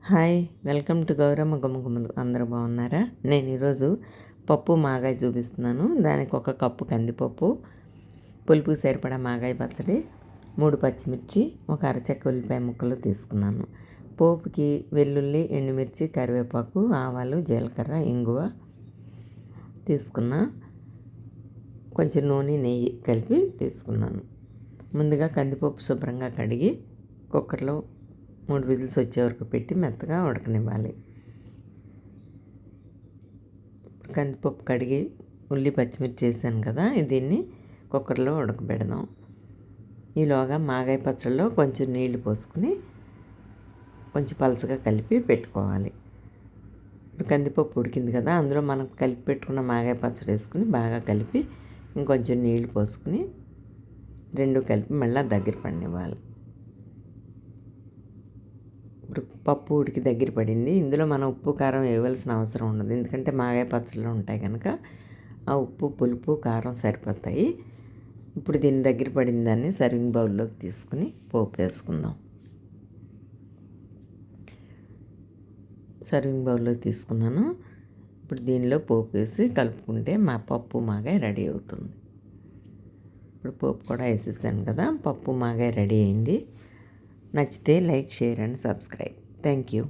Hi, welcome to Gauramma Gummagummalu. అందరూ బాగున్నారా? నేను ఈరోజు పప్పు మాగాయ చూపిస్తున్నాను. దానికి 1 కప్పు కందిపప్పు, పులుపు సరిపడా మాగాయ పచ్చడి, 3 పచ్చిమిర్చి, 1 అరచెక్క ఉల్లిపాయ ముక్కలు తీసుకున్నాను. పోపుకి వెల్లుల్లి, ఎండుమిర్చి, కరివేపాకు, ఆవాలు, జీలకర్ర, ఇంగువ తీసుకున్నా. కొంచెం నూనె, నెయ్యి కలిపి తీసుకున్నాను. ముందుగా కందిపప్పు శుభ్రంగా కడిగి కుక్కర్లో 3 విజిల్స్ వచ్చే వరకు పెట్టి మెత్తగా ఉడకనివ్వాలి. కందిపప్పు కడిగి ఉల్లి పచ్చిమిర్చి చేశాను కదా, దీన్ని కుక్కర్లో ఉడకబెడదాం. ఈలోగా మాగాయ పచ్చడిలో కొంచెం నీళ్లు పోసుకుని కొంచెం పలచగా కలిపి పెట్టుకోవాలి. ఇప్పుడు కందిపప్పు ఉడికింది కదా, అందులో మనం కలిపి పెట్టుకున్న మాగాయ పచ్చడి వేసుకుని బాగా కలిపి ఇంకొంచెం నీళ్లు పోసుకుని 2 కలిపి మళ్ళీ దగ్గర పడినివ్వాలి. ఇప్పుడు పప్పు ఉడికి దగ్గర పడింది. ఇందులో మనం ఉప్పు కారం వేయవలసిన అవసరం ఉండదు, ఎందుకంటే మాగాయ పచ్చళ్ళు ఉంటాయి కనుక ఆ ఉప్పు పులుపు కారం సరిపోతాయి. ఇప్పుడు దీని దగ్గర పడిన దాన్ని సర్వింగ్ బౌల్లోకి తీసుకుని పోపు వేసుకుందాం. సర్వింగ్ బౌల్లోకి తీసుకున్నాను. ఇప్పుడు దీనిలో పోపు వేసి కలుపుకుంటే మా పప్పు మాగాయ రెడీ అవుతుంది. ఇప్పుడు పోపు కూడా వేసేసాను కదా, పప్పు మాగాయ రెడీ అయింది. నచ్చితే like, share and subscribe. Thank you.